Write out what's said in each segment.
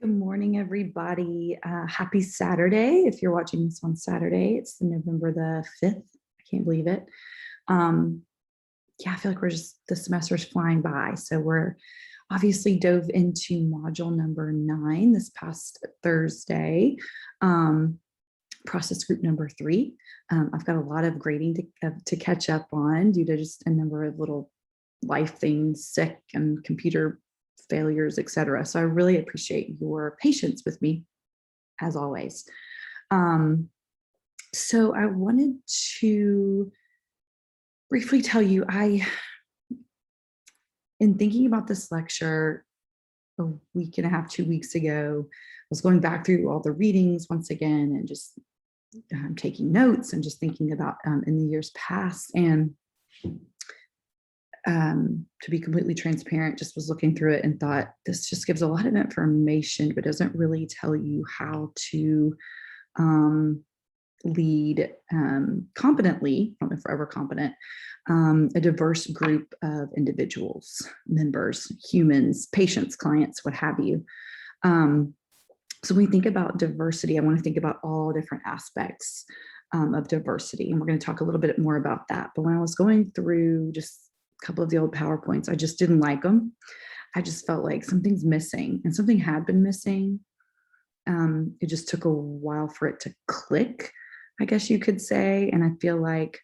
Good morning, everybody. Happy Saturday. If you're watching this on Saturday, it's November the 5th. I can't believe it. Yeah, I feel like the semester's flying by. So we're obviously dove into module number 9 this past Thursday, process group number 3. I've got a lot of grading to catch up on due to just a number of little life things, sick and computer failures, etc. So I really appreciate your patience with me, as always. So I wanted to briefly tell you, in thinking about this lecture a week and a half, 2 weeks ago, I was going back through all the readings once again and just taking notes and just thinking about in the years past. And to be completely transparent, just was looking through it and thought this just gives a lot of information, but doesn't really tell you how to lead competently, I don't know if forever competent, a diverse group of individuals, members, humans, patients, clients, what have you. So when we think about diversity, I want to think about all different aspects of diversity. And we're going to talk a little bit more about that. But when I was going through just a couple of the old PowerPoints, I just didn't like them. I just felt like something's missing, and something had been missing. It just took a while for it to click, I guess you could say. And I feel like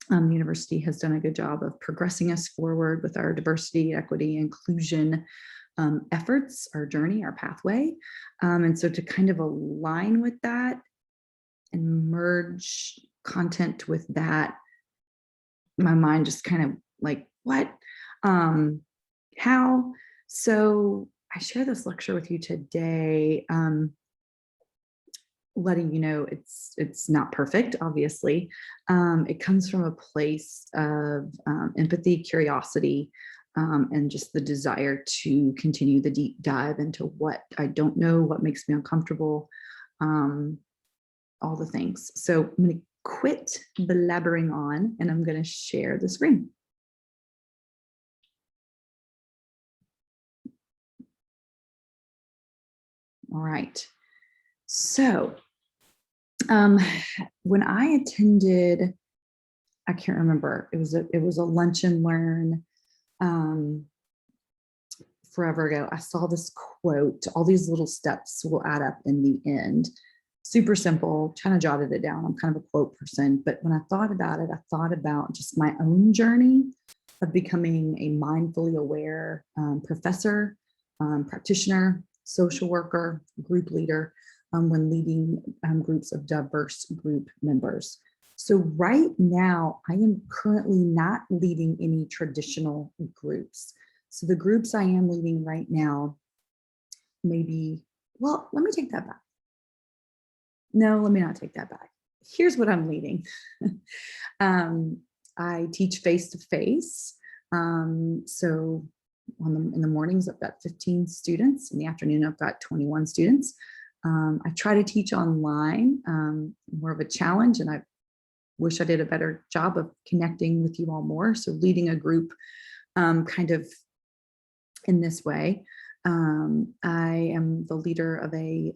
the university has done a good job of progressing us forward with our diversity, equity, inclusion efforts, our journey, our pathway. And so to kind of align with that and merge content with that, my mind just kind of like, what? How? So I share this lecture with you today, letting you know it's not perfect, obviously. It comes from a place of empathy, curiosity, and just the desire to continue the deep dive into what I don't know, what makes me uncomfortable, all the things. So I'm going to quit blabbering on, and I'm going to share the screen. All right. So when I attended, I can't remember, it was a lunch and learn forever ago. I saw this quote: all these little steps will add up in the end. Super simple, kind of jotted it down. I'm kind of a quote person, but when I thought about it, I thought about just my own journey of becoming a mindfully aware professor, practitioner, social worker, group leader, when leading groups of diverse group members. So right now, I am currently not leading any traditional groups. So the groups I am leading right now, maybe, well, let me take that back. No, let me not take that back. Here's what I'm leading. I teach face-to-face. So in the mornings, I've got 15 students. In the afternoon, I've got 21 students. I try to teach online, more of a challenge, and I wish I did a better job of connecting with you all more. So leading a group kind of in this way. I am the leader of a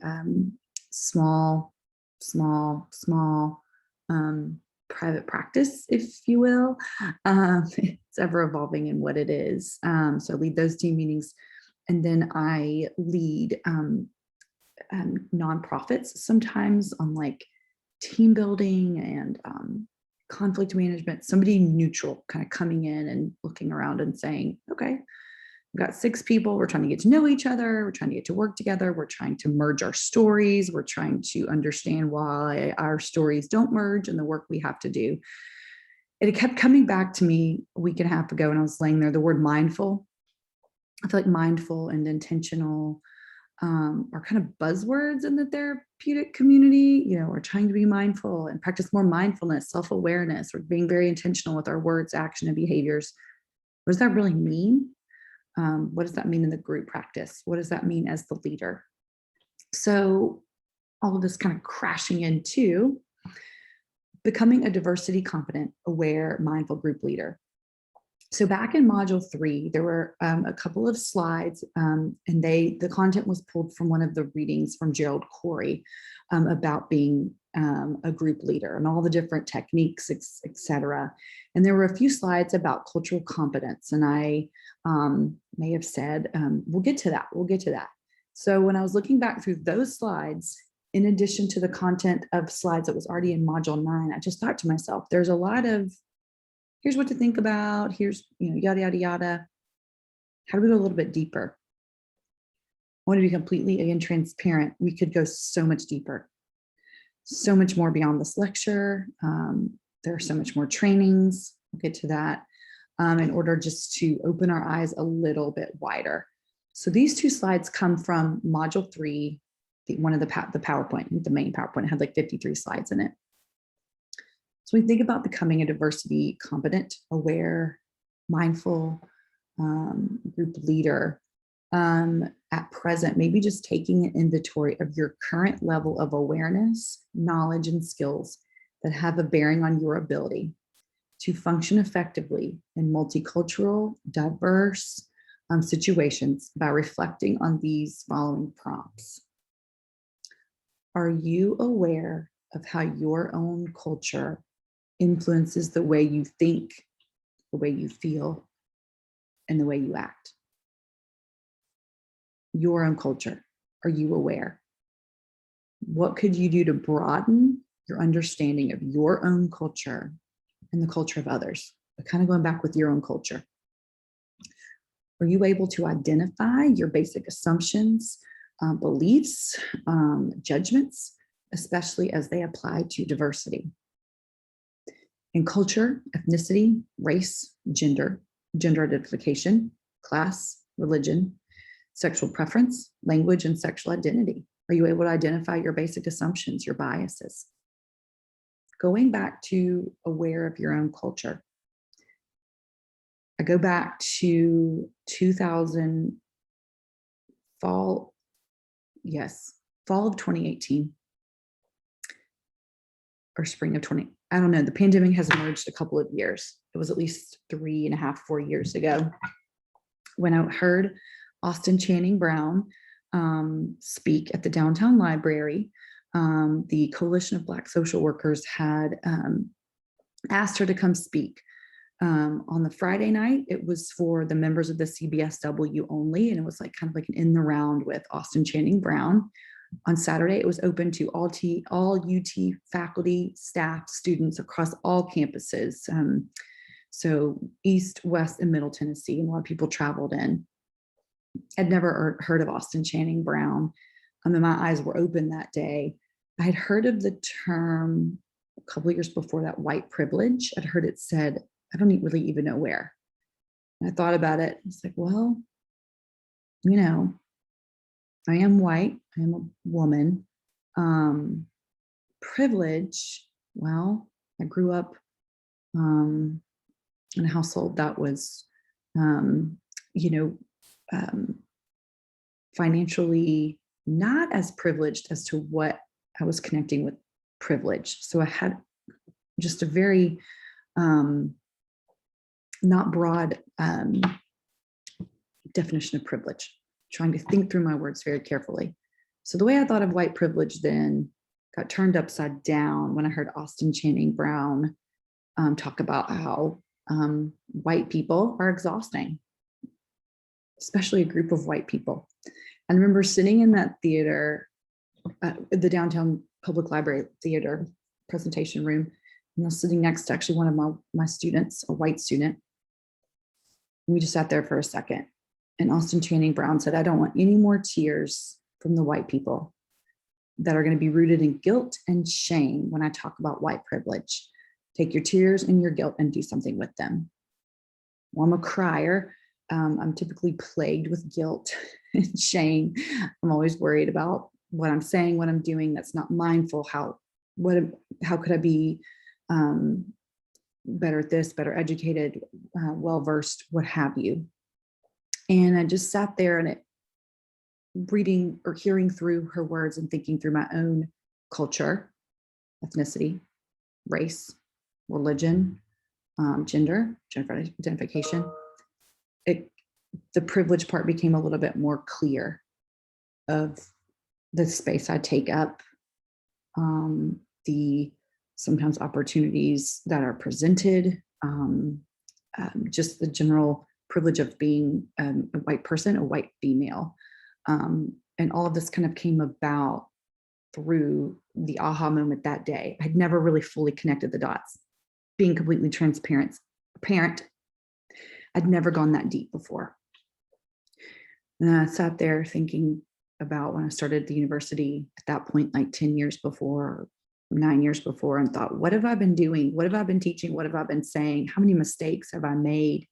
small private practice, if you will. It's ever evolving in what it is. So I lead those team meetings, and then I lead nonprofits sometimes on like team building and conflict management, somebody neutral kind of coming in and looking around and saying, okay, we've got 6 people, we're trying to get to know each other, we're trying to get to work together, we're trying to merge our stories, we're trying to understand why our stories don't merge and the work we have to do. And it kept coming back to me a week and a half ago, and I was laying there, the word mindful. I feel like mindful and intentional are kind of buzzwords in the therapeutic community. You know, we're trying to be mindful and practice more mindfulness, self-awareness. We're being very intentional with our words, action, and behaviors. What does that really mean? What does that mean in the group practice? What does that mean as the leader? So all of this kind of crashing into becoming a diversity competent, aware, mindful group leader. So back in module 3, there were a couple of slides, and the content was pulled from one of the readings from Gerald Corey about being a group leader and all the different techniques, et cetera. And there were a few slides about cultural competence, and I may have said, we'll get to that, we'll get to that. So when I was looking back through those slides, in addition to the content of slides that was already in module 9, I just thought to myself, there's a lot of, here's what to think about, here's, yada, yada, yada. How do we go a little bit deeper? I want to be completely, again, transparent. We could go so much deeper, so much more beyond this lecture. There are so much more trainings. We'll get to that in order just to open our eyes a little bit wider. So these 2 slides come from module 3, one of the PowerPoint, the main PowerPoint. It had like 53 slides in it. So we think about becoming a diversity competent, aware, mindful group leader. At present, maybe just taking an inventory of your current level of awareness, knowledge, and skills that have a bearing on your ability to function effectively in multicultural, diverse situations by reflecting on these following prompts. Are you aware of how your own culture influences the way you think, the way you feel, and the way you act? Your own culture. Are you aware? What could you do to broaden your understanding of your own culture and the culture of others? But kind of going back with your own culture. Are you able to identify your basic assumptions, beliefs, judgments, especially as they apply to diversity? In culture, ethnicity, race, gender identification, class, religion, sexual preference, language, and sexual identity. Are you able to identify your basic assumptions, your biases? Going back to aware of your own culture. I go back to 2000, fall of 2018 or spring of 20. I don't know. The pandemic has emerged a couple of years. It was at least 3.5, 4 years ago when I heard Austin Channing Brown speak at the downtown library. The Coalition of Black Social Workers had asked her to come speak. On the Friday night, it was for the members of the CBSW only, and it was like kind of like an in the round with Austin Channing Brown. On Saturday, it was open to all UT faculty, staff, students across all campuses. So East, West, and Middle Tennessee, and a lot of people traveled in. I'd never heard of Austin Channing Brown. And my eyes were open that day. I had heard of the term a couple of years before that, white privilege. I'd heard it said, I don't really even know where. And I thought about it. It's like, well, I am white. I am a woman. Privilege, well, I grew up in a household that was, financially not as privileged as to what I was connecting with privilege. So I had just a very not broad definition of privilege, trying to think through my words very carefully. So the way I thought of white privilege then got turned upside down when I heard Austin Channing Brown talk about how white people are exhausting, especially a group of white people. I remember sitting in that theater, the downtown public library theater presentation room, and I was sitting next to actually one of my students, a white student. We just sat there for a second. And Austin Channing Brown said, I don't want any more tears from the white people that are going to be rooted in guilt and shame when I talk about white privilege. Take your tears and your guilt and do something with them. Well, I'm a crier. I'm typically plagued with guilt and shame. I'm always worried about what I'm saying, what I'm doing that's not mindful. How could I be better at this, better educated, well-versed, what have you. And I just sat there and reading or hearing through her words and thinking through my own culture, ethnicity, race, religion, gender identification, the privilege part became a little bit more clear of the space I take up, the sometimes opportunities that are presented, just the general privilege of being a white person, a white female. And all of this kind of came about through the aha moment that day. I'd never really fully connected the dots. Being completely transparent, I'd never gone that deep before. And I sat there thinking about when I started the university at that point, like 10 years before, 9 years before, and thought, what have I been doing? What have I been teaching? What have I been saying? How many mistakes have I made?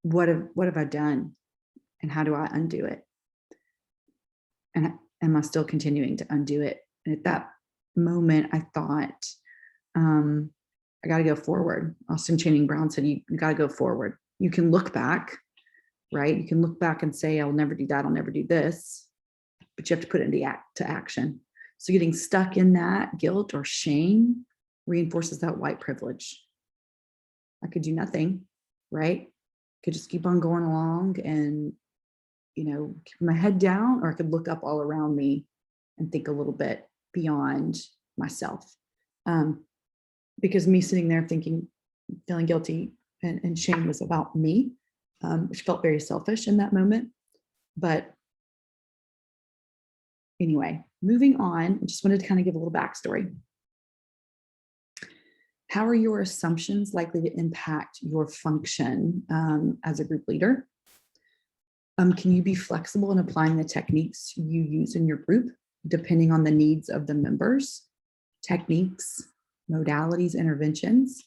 What have I done? And how do I undo it? And am I still continuing to undo it? And at that moment, I thought, I got to go forward. Austin Channing Brown said, you got to go forward. You can look back, right? You can look back and say, I'll never do that. I'll never do this, but you have to put it into action. So getting stuck in that guilt or shame reinforces that white privilege. I could do nothing, right? Could just keep on going along and, keep my head down, or I could look up all around me and think a little bit beyond myself. Because me sitting there thinking, feeling guilty and shame was about me, which felt very selfish in that moment. But anyway, moving on, I just wanted to kind of give a little backstory. How are your assumptions likely to impact your function as a group leader? Can you be flexible in applying the techniques you use in your group, depending on the needs of the members? Techniques, modalities, interventions.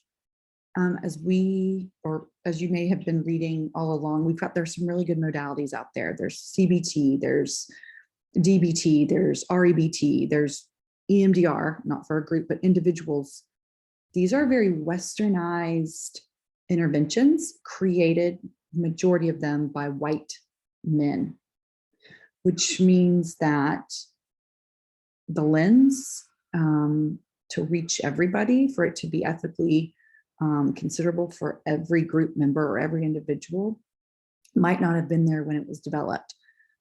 As you may have been reading all along, there's some really good modalities out there. There's CBT, there's DBT, there's REBT, there's EMDR, not for a group, but individuals. These are very westernized interventions created, majority of them by white men, which means that the lens to reach everybody, for it to be ethically considerable for every group member or every individual, might not have been there when it was developed.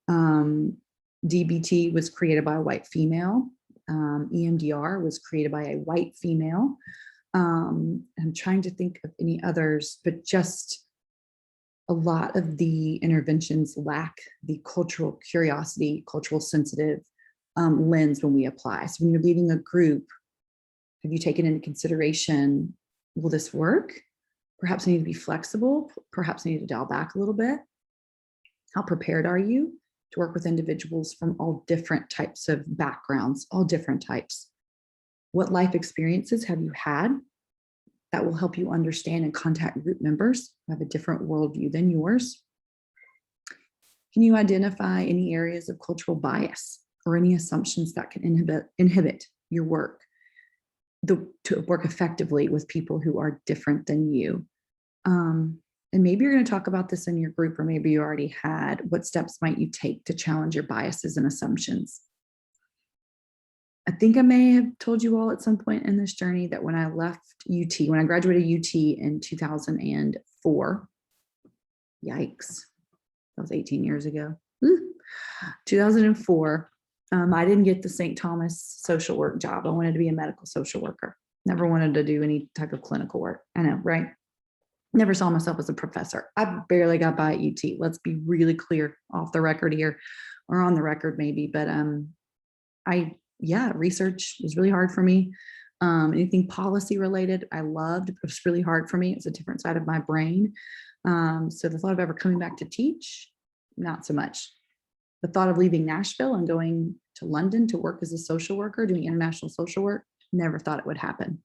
DBT was created by a white female. EMDR was created by a white female. I'm trying to think of any others, but just a lot of the interventions lack the cultural curiosity, cultural sensitive lens when we apply. So when you're leading a group, have you taken into consideration, will this work? Perhaps I need to be flexible. Perhaps I need to dial back a little bit. How prepared are you to work with individuals from all different types of backgrounds, all different types? What life experiences have you had that will help you understand and contact group members who have a different worldview than yours? Can you identify any areas of cultural bias or any assumptions that can inhibit your work to work effectively with people who are different than you? And maybe you're going to talk about this in your group, or maybe you already had. What steps might you take to challenge your biases and assumptions? I think I may have told you all at some point in this journey that when I left UT, when I graduated UT in 2004, yikes, that was 18 years ago, 2004, I didn't get the St. Thomas social work job. I wanted to be a medical social worker. Never wanted to do any type of clinical work. I know, right? Never saw myself as a professor. I barely got by at UT. Let's be really clear off the record here, or on the record maybe, but research was really hard for me. Anything policy related, I loved. It was really hard for me. It's a different side of my brain. So the thought of ever coming back to teach, not so much. The thought of leaving Nashville and going to London to work as a social worker, doing international social work, never thought it would happen.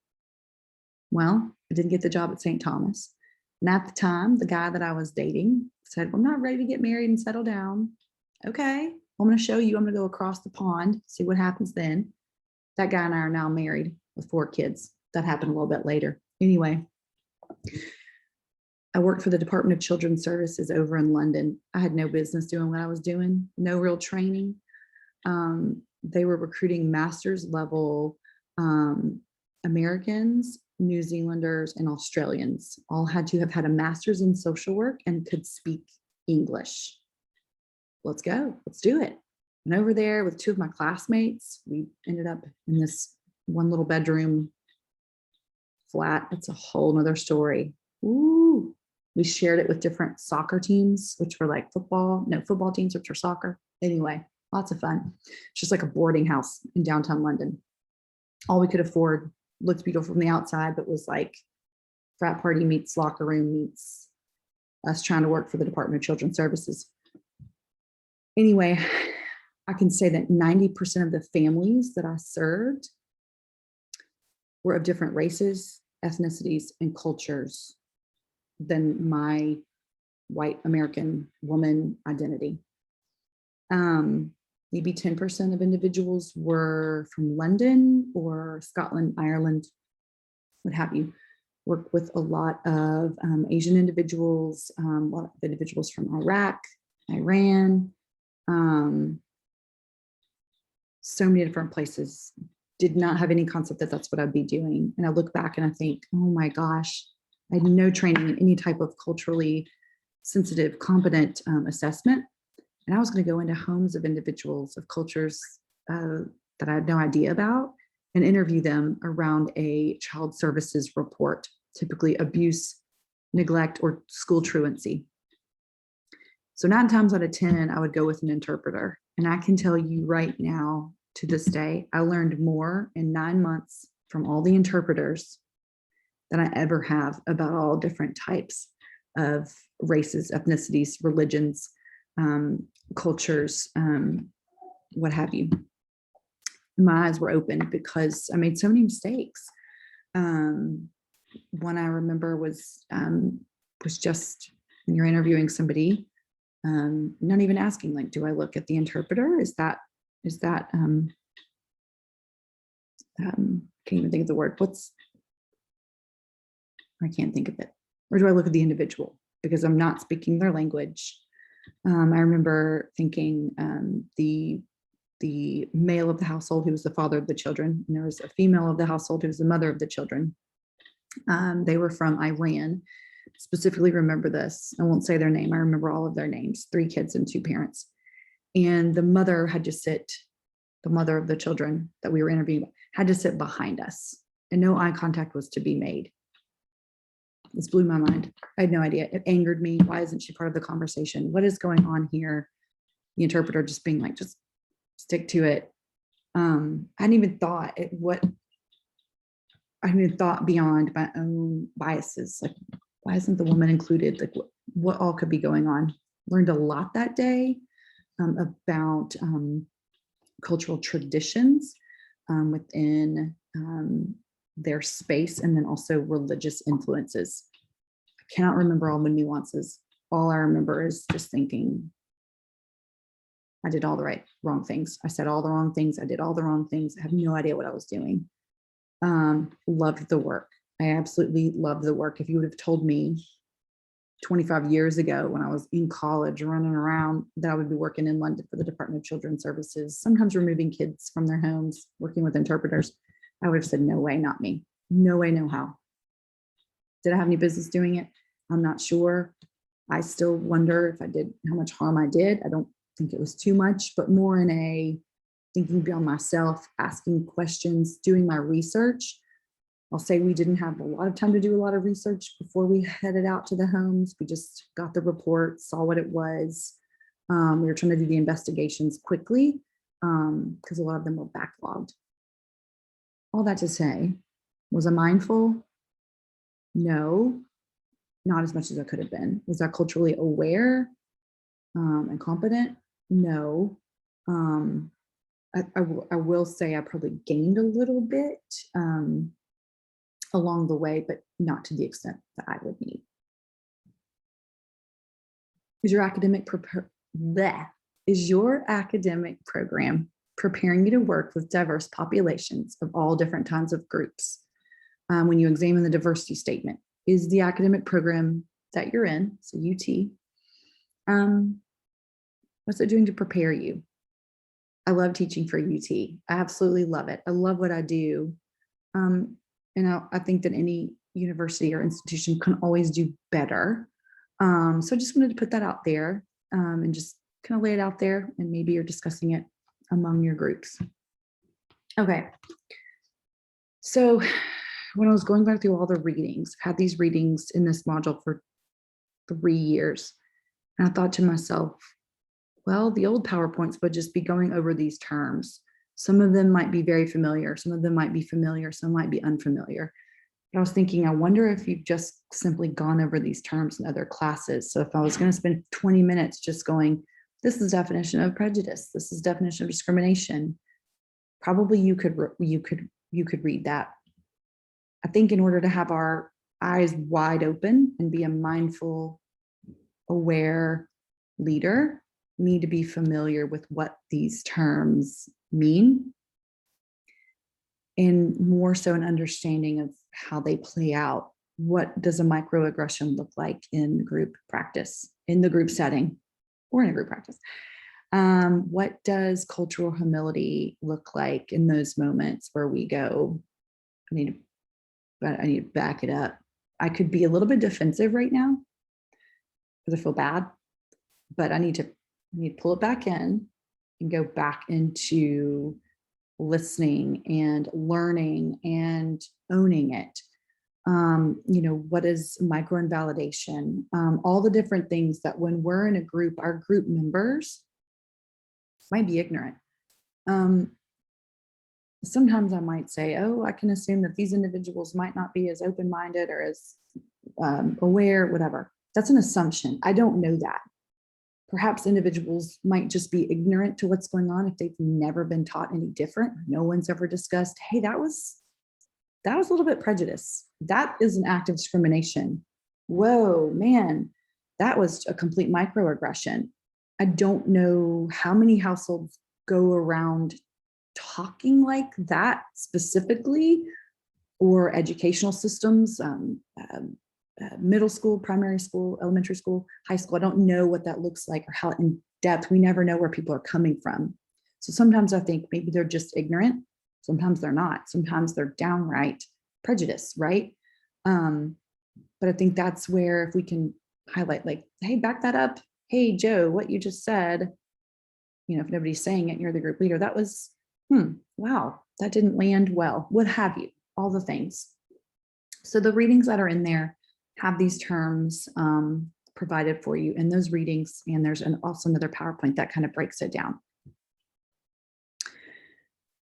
Well, I didn't get the job at St. Thomas. And at the time, the guy that I was dating said, well, I'm not ready to get married and settle down. Okay, well, I'm going to show you. I'm going to go across the pond, see what happens then. That guy and I are now married with 4 kids. That happened a little bit later. Anyway, I worked for the Department of Children's Services over in London. I had no business doing what I was doing, no real training. They were recruiting master's level Americans New Zealanders, and Australians all had to have had a master's in social work and could speak English. Let's go, let's do it. And over there with two of my classmates, we ended up in this one little bedroom flat. It's a whole nother story. Ooh, we shared it with different soccer teams, which were like football teams, which are soccer. Anyway, lots of fun. It's just like a boarding house in downtown London. All we could afford, looked beautiful from the outside, but was like frat party meets locker room meets us trying to work for the Department of Children's Services. Anyway, I can say that 90% of the families that I served were of different races, ethnicities, and cultures than my white American woman identity. Maybe 10% of individuals were from London or Scotland, Ireland, what have you. Worked with a lot of Asian individuals, a lot of individuals from Iraq, Iran, so many different places. Did not have any concept that that's what I'd be doing. And I look back and I think, oh my gosh, I had no training in any type of culturally sensitive, competent assessment. And I was going to go into homes of individuals of cultures that I had no idea about and interview them around a child services report, typically abuse, neglect, or school truancy. So 9 times out of 10, I would go with an interpreter. And I can tell you right now, to this day, I learned more in 9 months from all the interpreters than I ever have about all different types of races, ethnicities, religions, cultures, what have you. My eyes were open because I made so many mistakes. One I remember was just when you're interviewing somebody, not even asking, like, do I look at the interpreter? Can't even think of the word. I can't think of it. Or do I look at the individual? Because I'm not speaking their language. I remember thinking the male of the household who was the father of the children, and there was a female of the household who was the mother of the children. They were from Iran. Specifically remember this. I won't say their name. I remember all of their names, 3 kids and 2 parents. And the mother had to sit, the mother of the children that we were interviewing had to sit behind us, and no eye contact was to be made. This blew my mind. I had no idea. It angered me. Why isn't she part of the conversation? What is going on here? The interpreter just being like, just stick to it. I hadn't even thought beyond my own biases. Like, why isn't the woman included? Like, what all could be going on? Learned a lot that day about cultural traditions within their space, and then also religious influences. I cannot remember all the nuances. All I remember is just thinking, I did all the wrong things. I said all the wrong things. I did all the wrong things. I have no idea what I was doing. Loved the work. I absolutely loved the work. If you would have told me 25 years ago when I was in college running around that I would be working in London for the Department of Children's Services, sometimes removing kids from their homes, working with interpreters, I would have said, no way, not me. No way, no how. Did I have any business doing it? I'm not sure. I still wonder if I did, how much harm I did. I don't think it was too much, but more in a thinking beyond myself, asking questions, doing my research. I'll say we didn't have a lot of time to do a lot of research before we headed out to the homes. We just got the report, saw what it was. We were trying to do the investigations quickly because a lot of them were backlogged. All that to say, was I mindful? No, not as much as I could have been. Was I culturally aware and competent? No. I will say I probably gained a little bit along the way, but not to the extent that I would need. Is your academic program preparing you to work with diverse populations of all different kinds of groups? When you examine the diversity statement, is the academic program that you're in, so UT, what's it doing to prepare you? I love teaching for UT. I absolutely love it. I love what I do. And And I think that any university or institution can always do better. So I just wanted to put that out there, and just kind of lay it out there, and maybe you're discussing it among your groups. Okay. So when I was going back through all the readings, I've had these readings in this module for 3 years. And I thought to myself, well, the old PowerPoints would just be going over these terms. Some of them might be very familiar, some of them might be familiar, some might be unfamiliar. But I was thinking, I wonder if you've just simply gone over these terms in other classes. So if I was going to spend 20 minutes just going, this is definition of prejudice, this is definition of discrimination, probably you could read that. I think in order to have our eyes wide open and be a mindful, aware leader, we need to be familiar with what these terms mean, and more so an understanding of how they play out. What does a microaggression look like in group practice, in the group setting, or in a group practice? What does cultural humility look like in those moments where we go, I need to back it up. I could be a little bit defensive right now because I feel bad, but I need to pull it back in and go back into listening and learning and owning it. What is microinvalidation? All the different things that when we're in a group, our group members might be ignorant. Sometimes I might say, oh, I can assume that these individuals might not be as open-minded or as aware, whatever. That's an assumption. I don't know that. Perhaps individuals might just be ignorant to what's going on if they've never been taught any different. No one's ever discussed, hey, that was a little bit prejudice. That is an act of discrimination. Whoa, man, that was a complete microaggression. I don't know how many households go around talking like that specifically, or educational systems, middle school, primary school, elementary school, high school. I don't know what that looks like or how in depth. We never know where people are coming from. So sometimes I think maybe they're just ignorant. Sometimes they're not. Sometimes they're downright prejudiced, right? But I think that's where if we can highlight, like, hey, back that up. Hey, Joe, what you just said, if nobody's saying it, you're the group leader. That was, wow, that didn't land well. What have you? All the things. So the readings that are in there have these terms provided for you in those readings. And there's also another PowerPoint that kind of breaks it down.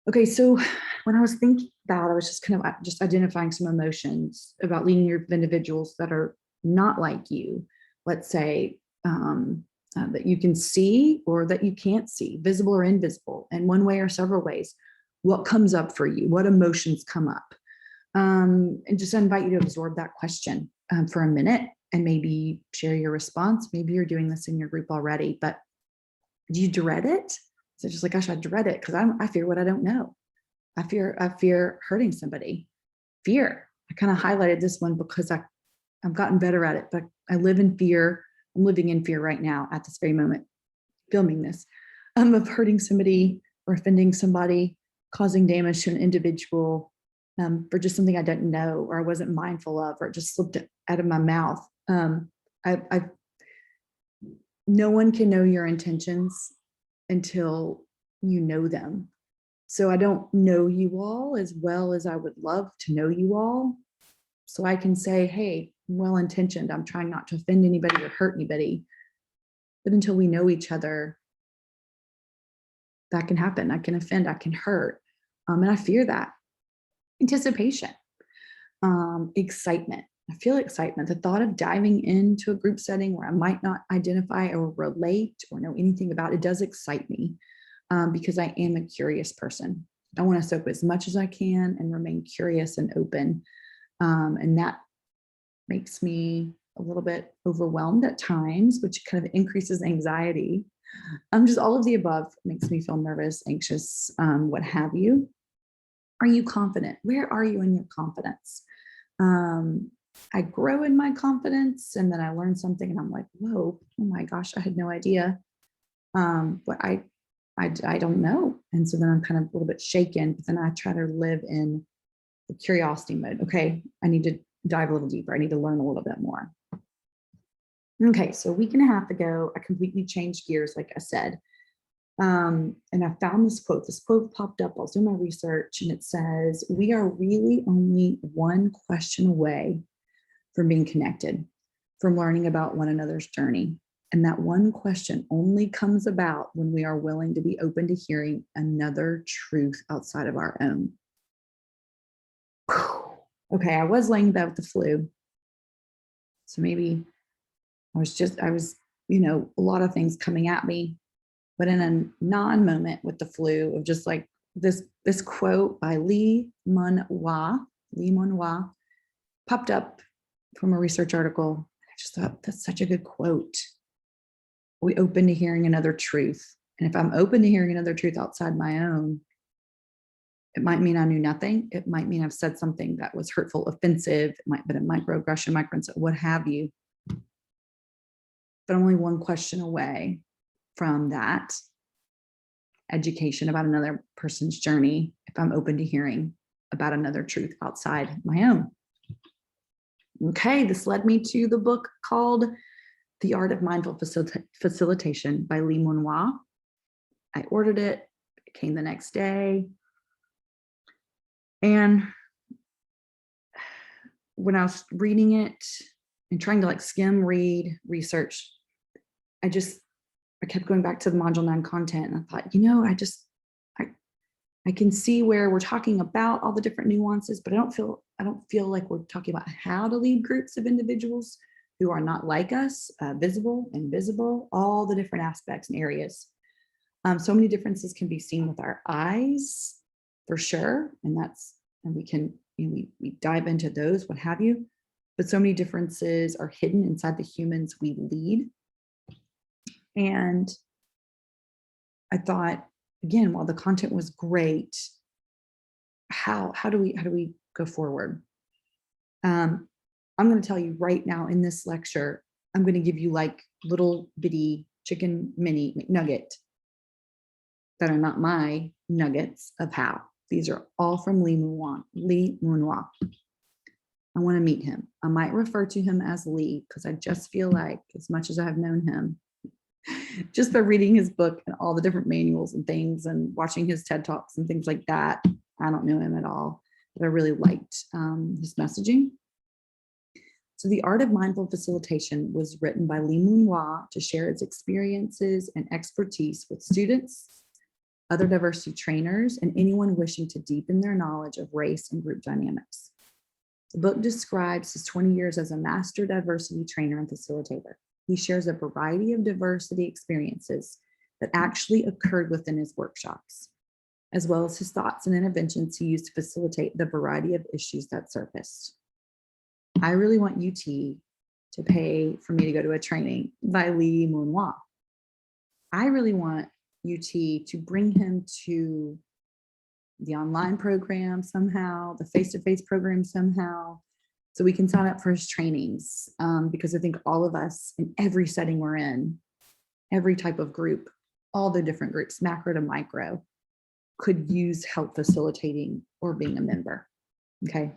Okay, so when I was thinking about, I was just kind of just identifying some emotions about leading your individuals that are not like you. Let's say that you can see or that you can't see, visible or invisible, in one way or several ways. What comes up for you? What emotions come up? And just invite you to absorb that question for a minute and maybe share your response. Maybe you're doing this in your group already, but do you dread it? So just like, gosh, I dread it because I fear what I don't know. I fear hurting somebody. Fear. I kind of highlighted this one because I've gotten better at it, but I live in fear. I'm living in fear right now at this very moment, filming this, of hurting somebody or offending somebody, causing damage to an individual for just something I didn't know or I wasn't mindful of, or it just slipped out of my mouth. No one can know your intentions until you know them. So I don't know you all as well as I would love to know you all. So I can say, hey, I'm well-intentioned. I'm trying not to offend anybody or hurt anybody. But until we know each other, that can happen. I can offend, I can hurt. And I fear that. Anticipation, excitement. I feel excitement. The thought of diving into a group setting where I might not identify or relate or know anything about it does excite me because I am a curious person. I want to soak as much as I can and remain curious and open. And that makes me a little bit overwhelmed at times, which kind of increases anxiety. Just all of the above makes me feel nervous, anxious, what have you. Are you confident? Where are you in your confidence? I grow in my confidence and then I learn something and I'm like, whoa, oh my gosh, I had no idea. But I don't know. And so then I'm kind of a little bit shaken, but then I try to live in the curiosity mode. Okay, I need to dive a little deeper. I need to learn a little bit more. Okay, so a week and a half ago, I completely changed gears, like I said. And I found this quote. This quote popped up. I was doing my research, and it says, "We are really only one question away from being connected, from learning about one another's journey. And that one question only comes about when we are willing to be open to hearing another truth outside of our own." Okay, I was laying in bed with the flu. So maybe I was, a lot of things coming at me, but in a non-moment with the flu of just like this quote by Lee Mun Hua popped up from a research article. I just thought that's such a good quote. We open to hearing another truth. And if I'm open to hearing another truth outside my own, it might mean I knew nothing. It might mean I've said something that was hurtful, offensive. It might be a microaggression, microinsult, what have you. But I'm only one question away from that education about another person's journey if I'm open to hearing about another truth outside my own. Okay, this led me to the book called The Art of Mindful Facilitation by Lee Mun Hua. I ordered it. It came the next day. And when I was reading it and trying to skim, read, research, I kept going back to the module 9 content, and I thought, I can see where we're talking about all the different nuances, but I don't feel like we're talking about how to lead groups of individuals who are not like us, visible, invisible, all the different aspects and areas. So many differences can be seen with our eyes, for sure, and we can we dive into those, what have you. But so many differences are hidden inside the humans we lead. And I thought, again, while the content was great, how do we go forward? I'm going to tell you right now in this lecture, I'm going to give you little bitty chicken mini McNugget that are not my nuggets of how. These are all from Lee Mun Hua. I want to meet him. I might refer to him as Lee because I just feel like, as much as I have known him, just by reading his book and all the different manuals and things and watching his TED Talks and things like that, I don't know him at all, but I really liked his messaging. So The Art of Mindful Facilitation was written by Lee Mun Hua to share its experiences and expertise with students, other diversity trainers, and anyone wishing to deepen their knowledge of race and group dynamics. The book describes his 20 years as a master diversity trainer and facilitator. He shares a variety of diversity experiences that actually occurred within his workshops, as well as his thoughts and interventions he used to facilitate the variety of issues that surfaced. I really want UT to pay for me to go to a training by Lee Mun Hua. I really want UT to bring him to the online program somehow, the face-to-face program somehow, so we can sign up for his trainings, because I think all of us in every setting we're in, every type of group, all the different groups, macro to micro, could use help facilitating or being a member, okay?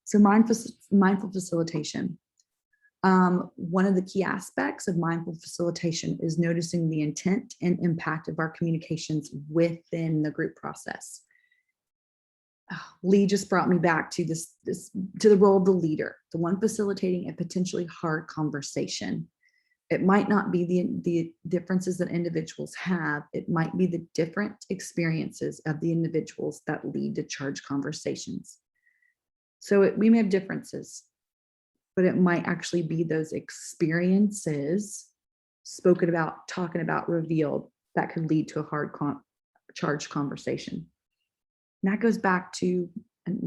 So mindful facilitation. One of the key aspects of mindful facilitation is noticing the intent and impact of our communications within the group process. Lee just brought me back to to the role of the leader, the one facilitating a potentially hard conversation. It might not be the differences that individuals have. It might be the different experiences of the individuals that lead to charged conversations. So we may have differences, but it might actually be those experiences spoken about, talking about, revealed that could lead to a hard charged conversation. And that goes back to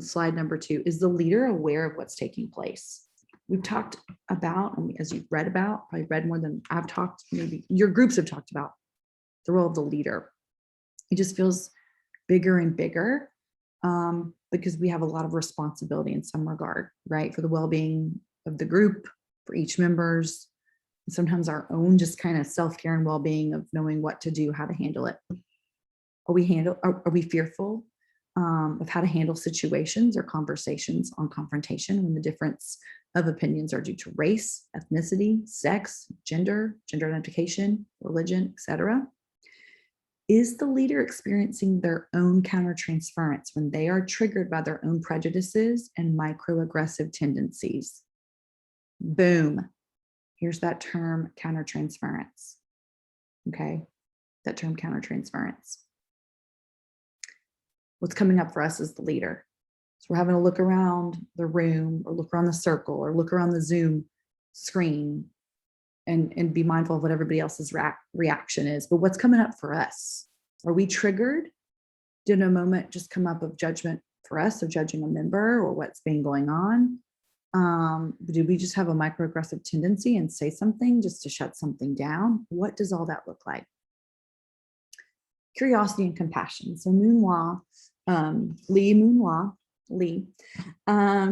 slide number 2. Is the leader aware of what's taking place? We've talked about, as you've read about, probably read more than I've talked, maybe your groups have talked about, the role of the leader. It just feels bigger and bigger because we have a lot of responsibility in some regard, right? For the well-being of the group, for each members, and sometimes our own just kind of self-care and well-being of knowing what to do, how to handle it. Are we fearful? of how to handle situations or conversations on confrontation when the difference of opinions are due to race, ethnicity, sex, gender identification, religion, etc. Is the leader experiencing their own countertransference when they are triggered by their own prejudices and microaggressive tendencies? Boom. Here's that term, countertransference. Okay, that term, countertransference. What's coming up for us as the leader? So we're having to look around the room or look around the circle or look around the Zoom screen and be mindful of what everybody else's reaction is. But what's coming up for us? Are we triggered? Did a moment just come up of judgment for us, of judging a member or what's been going on? Do we just have a microaggressive tendency and say something just to shut something down? What does all that look like? Curiosity and compassion. So Lee Moon-Hwa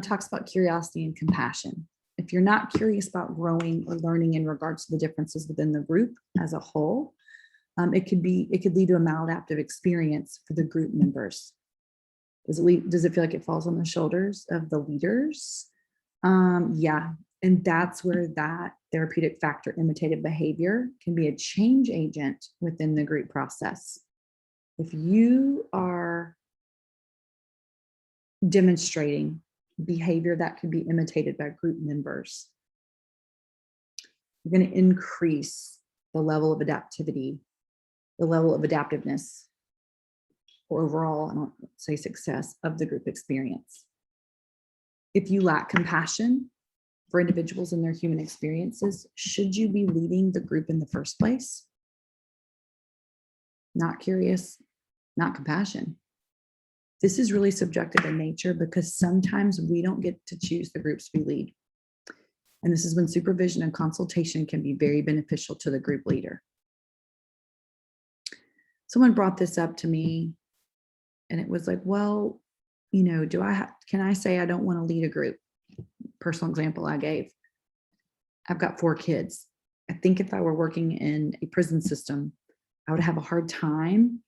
talks about curiosity and compassion. If you're not curious about growing or learning in regards to the differences within the group as a whole, it could lead to a maladaptive experience for the group members. Does it feel like it falls on the shoulders of the leaders? Yeah, and that's where that therapeutic factor imitative behavior can be a change agent within the group process. If you are demonstrating behavior that can be imitated by group members, you're going to increase the level of adaptivity, the level of adaptiveness, or overall, I don't say success, of the group experience. If you lack compassion for individuals and their human experiences, should you be leading the group in the first place? Not curious, not compassion. This is really subjective in nature because sometimes we don't get to choose the groups we lead. And this is when supervision and consultation can be very beneficial to the group leader. Someone brought this up to me and it was like, well, you know, can I say I don't want to lead a group? Personal example I gave. I've got 4 kids. I think if I were working in a prison system, I would have a hard time.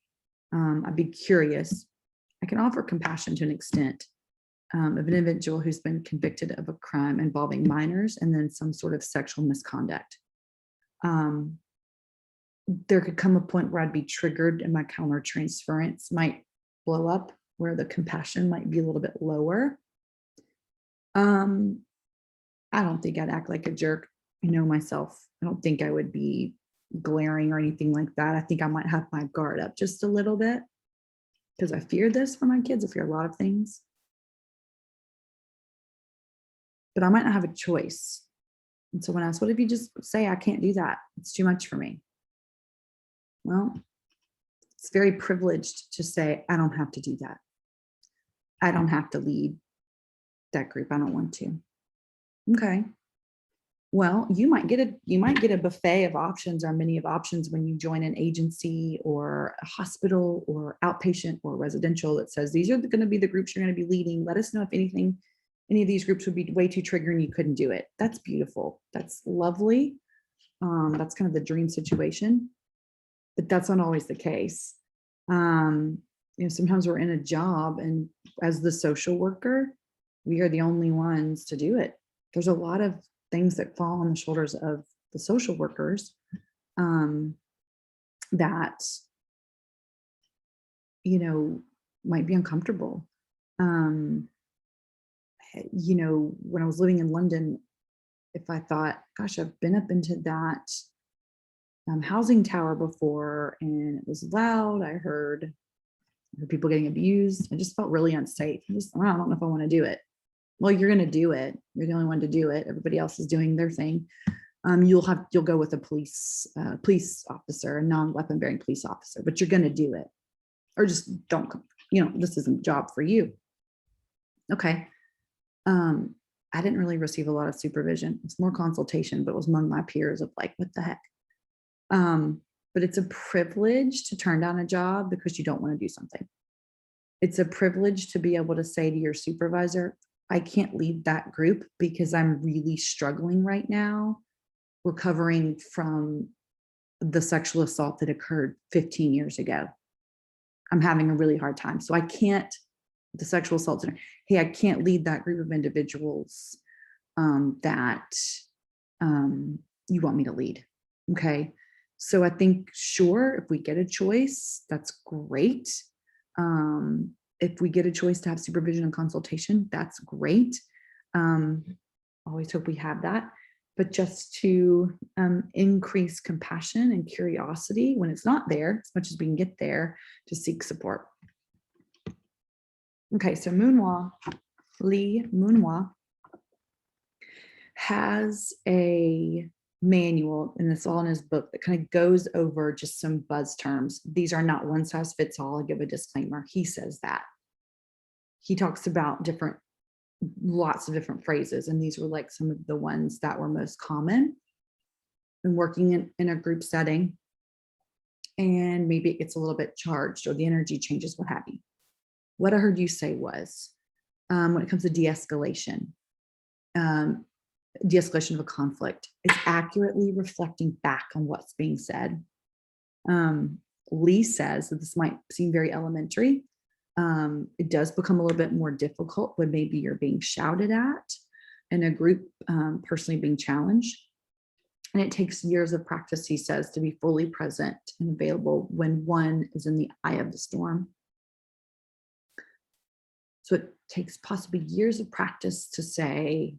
I'd be curious. I can offer compassion to an extent of an individual who's been convicted of a crime involving minors and then some sort of sexual misconduct. There could come a point where I'd be triggered and my countertransference might blow up, where the compassion might be a little bit lower. I don't think I'd act like a jerk. I know myself. I don't think I would be glaring or anything like that. I think I might have my guard up just a little bit because I fear this for my kids. I fear a lot of things. But I might not have a choice. And so when I asked, what if you just say, I can't do that? It's too much for me. Well, it's very privileged to say, I don't have to do that. I don't have to lead that group. I don't want to. Okay. Well, you might get a buffet of options or many of options when you join an agency or a hospital or outpatient or residential that says, these are going to be the groups you're going to be leading. Let us know if any of these groups would be way too triggering. You couldn't do it. That's beautiful. That's lovely. That's kind of the dream situation, but that's not always the case. Sometimes we're in a job and as the social worker, we are the only ones to do it. There's a lot of things that fall on the shoulders of the social workers that, might be uncomfortable. When I was living in London, if I thought, gosh, I've been up into that housing tower before and it was loud, I heard people getting abused. I just felt really unsafe. I don't know if I want to do it. Well, you're going to do it. You're the only one to do it. Everybody else is doing their thing. You'll go with a police officer, a non-weapon bearing police officer, but you're going to do it, or just don't. This isn't a job for you. Okay. I didn't really receive a lot of supervision. It's more consultation, but it was among my peers of like, what the heck? But it's a privilege to turn down a job because you don't want to do something. It's a privilege to be able to say to your supervisor, I can't lead that group because I'm really struggling right now, recovering from the sexual assault that occurred 15 years ago. I'm having a really hard time. So I can't the sexual assault center. Hey, I can't lead that group of individuals that you want me to lead. Okay. So I think, sure, if we get a choice, that's great. If we get a choice to have supervision and consultation, that's great. Always hope we have that. But just to increase compassion and curiosity when it's not there, as much as we can get there, to seek support. Okay, so Lee Moonhwa has a manual, and it's all in his book, that kind of goes over just some buzz terms. These are not one size fits all. I'll give a disclaimer. He says that. He talks about lots of different phrases, and these were like some of the ones that were most common in working in a group setting. And maybe it gets a little bit charged, or the energy changes, what have you. What I heard you say was, when it comes to de-escalation, de-escalation of a conflict, is accurately reflecting back on what's being said. Lee says that this might seem very elementary. It does become a little bit more difficult when maybe you're being shouted at in a group, personally being challenged. And it takes years of practice, he says, to be fully present and available when one is in the eye of the storm. So it takes possibly years of practice to say,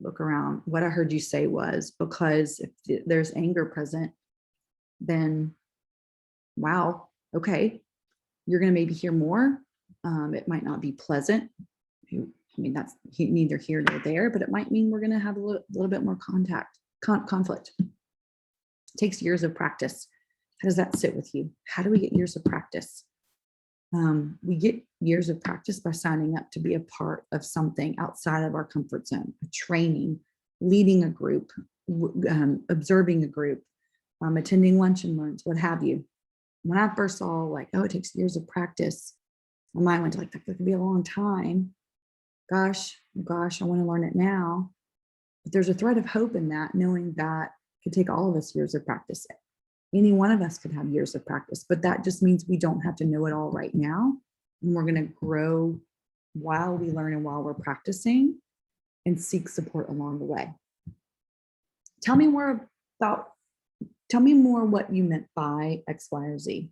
look around. What I heard you say was, because if there's anger present, then wow, okay, you're going to maybe hear more. It might not be pleasant. I mean, that's neither here nor there, but it might mean we're going to have a little bit more conflict. It takes years of practice. How does that sit with you? How do we get years of practice? We get years of practice by signing up to be a part of something outside of our comfort zone, a training, leading a group, observing a group, attending lunch and learns, what have you. When I first saw like, oh, it takes years of practice, my mind went like, that could be a long time. Gosh, I want to learn it now. But there's a thread of hope in that, knowing that it could take all of us years of practice. Any one of us could have years of practice, but that just means we don't have to know it all right now. And we're going to grow while we learn and while we're practicing, and seek support along the way. Tell me more what you meant by X, Y, or Z.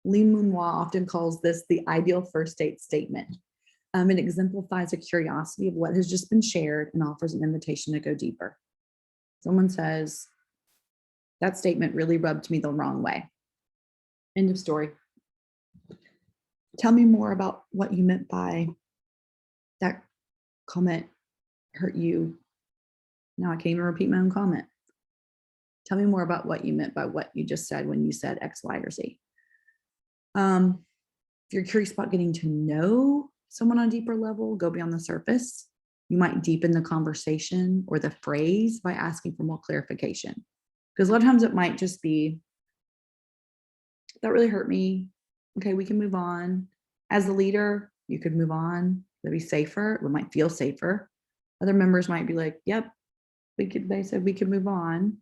Lee Moonhwa often calls this the ideal first date statement. It exemplifies a curiosity of what has just been shared and offers an invitation to go deeper. Someone says, that statement really rubbed me the wrong way. End of story. Tell me more about what you meant by that comment hurt you. Now I can't even repeat my own comment. Tell me more about what you meant by what you just said when you said X, Y, or Z. If you're curious about getting to know someone on a deeper level, go beyond the surface. You might deepen the conversation or the phrase by asking for more clarification. Because a lot of times it might just be, that really hurt me. Okay, we can move on. As a leader, you could move on. That'd be safer. It might feel safer. Other members might be like, yep, they said we could move on.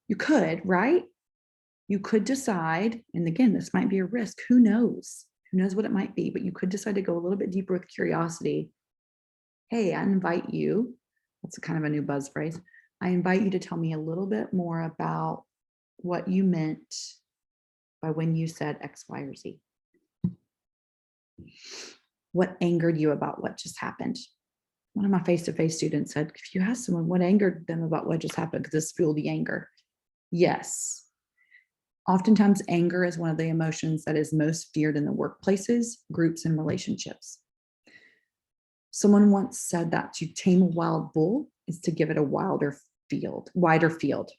You could, right? You could decide, and again, this might be a risk. Who knows? Who knows what it might be, but you could decide to go a little bit deeper with curiosity. Hey, I invite you, that's kind of a new buzz phrase. I invite you to tell me a little bit more about what you meant by when you said X, Y, or Z. What angered you about what just happened? One of my face-to-face students said, if you ask someone what angered them about what just happened, could this fuel the anger? Yes. Oftentimes, anger is one of the emotions that is most feared in the workplaces, groups, and relationships. Someone once said that to tame a wild bull is to give it a wider field.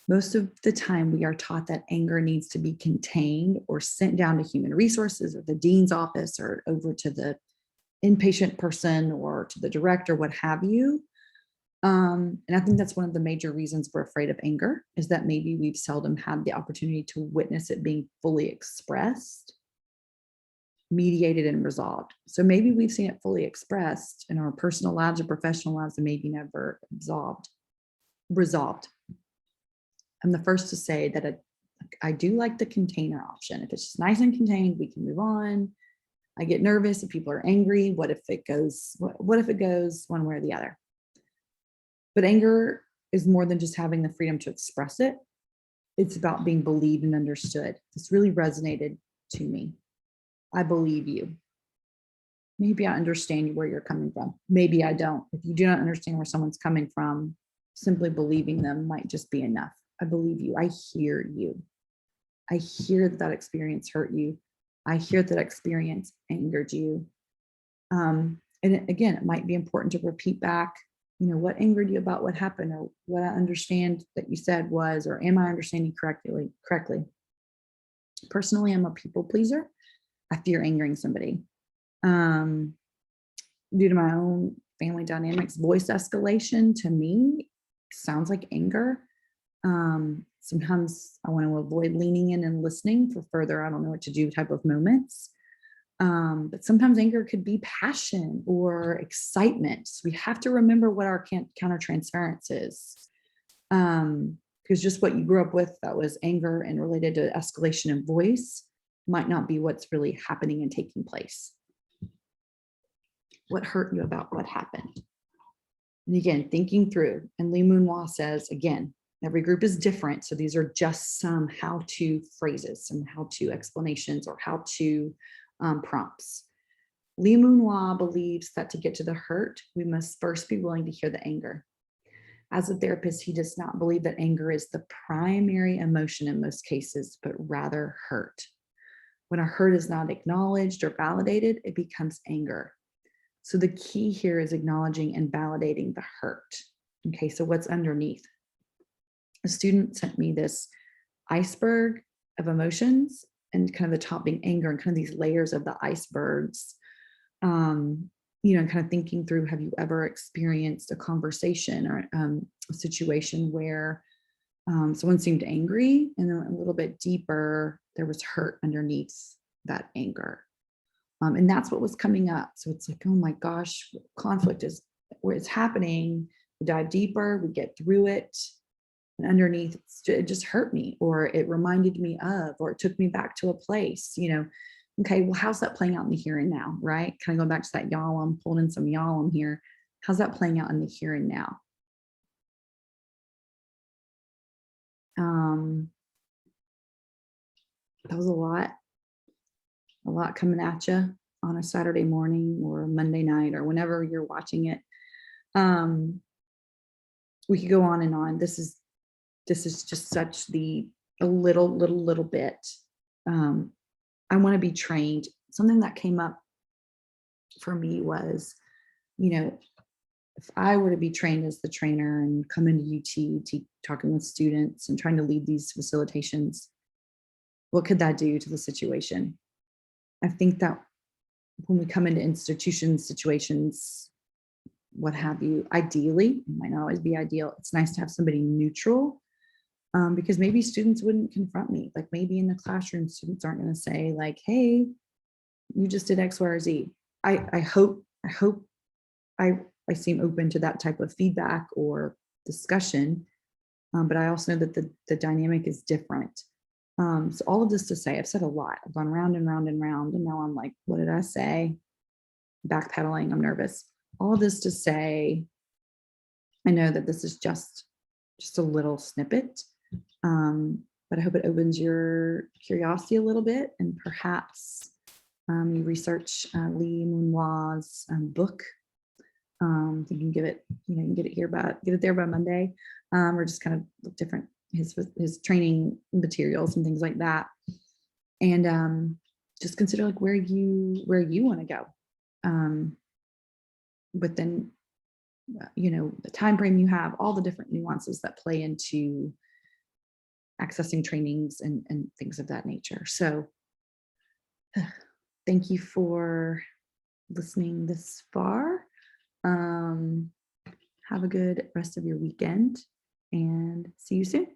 Most of the time, we are taught that anger needs to be contained or sent down to human resources or the dean's office or over to the inpatient person or to the director, what have you. And I think that's one of the major reasons we're afraid of anger, is that maybe we've seldom had the opportunity to witness it being fully expressed, mediated, and resolved. So maybe we've seen it fully expressed in our personal lives or professional lives and maybe never resolved. I'm the first to say that I do like the container option. If it's just nice and contained, we can move on. I get nervous if people are angry. What if it goes, what if it goes one way or the other? But anger is more than just having the freedom to express it. It's about being believed and understood. This really resonated to me. I believe you. Maybe I understand where you're coming from. Maybe I don't. If you do not understand where someone's coming from, simply believing them might just be enough. I believe you. I hear you. I hear that experience hurt you. I hear that experience angered you. Again, it might be important to repeat back, what angered you about what happened, or what I understand that you said was, or am I understanding correctly? Personally, I'm a people pleaser. I fear angering somebody. Due to my own family dynamics, voice escalation to me sounds like anger. Sometimes I want to avoid leaning in and listening for further, I don't know what to do type of moments. But sometimes anger could be passion or excitement. So we have to remember what our countertransference is. Because just what you grew up with that was anger and related to escalation in voice might not be what's really happening and taking place. What hurt you about what happened? And again, thinking through, and Lee Moon-Hwa says, again, every group is different. So these are just some how-to phrases, some how-to explanations, or how-to prompts. Lee Moon-Hwa believes that to get to the hurt, we must first be willing to hear the anger. As a therapist, he does not believe that anger is the primary emotion in most cases, but rather hurt. When a hurt is not acknowledged or validated, it becomes anger. So the key here is acknowledging and validating the hurt. Okay, so what's underneath? A student sent me this iceberg of emotions, and kind of the top being anger, and kind of these layers of the icebergs. Kind of thinking through, have you ever experienced a conversation or a situation where someone seemed angry, and then a little bit deeper, there was hurt underneath that anger. And that's what was coming up. So it's like, oh my gosh, conflict is where it's happening. We dive deeper, we get through it. And underneath, it just hurt me, or it reminded me of, or it took me back to a place, okay, well, how's that playing out in the here and now, right? Kind of going back to that Yalom, pulling in some Yalom here. How's that playing out in the here and now? That was a lot coming at you on a Saturday morning or a Monday night or whenever you're watching it. We could go on and on. This is just such a little bit. I want to be trained. Something that came up for me was, if I were to be trained as the trainer and come into UT, talking with students and trying to lead these facilitations, what could that do to the situation? I think that when we come into institutions, situations, what have you, ideally, it might not always be ideal, it's nice to have somebody neutral, because maybe students wouldn't confront me. Like maybe in the classroom, students aren't going to say like, hey, you just did X, Y, or Z. I hope I seem open to that type of feedback or discussion, but I also know that the dynamic is different. So all of this to say, I've said a lot. I've gone round and round and round, and now I'm like, what did I say? Backpedaling, I'm nervous. All of this to say, I know that this is just a little snippet, but I hope it opens your curiosity a little bit, and perhaps you research Lee Moon-Hwa's book. You can give it, you can get it there by Monday, or just kind of look different, his training materials and things like that, and just consider like where you want to go, within the time frame you have, all the different nuances that play into accessing trainings and things of that nature. So thank you for listening this far. Have a good rest of your weekend, and see you soon.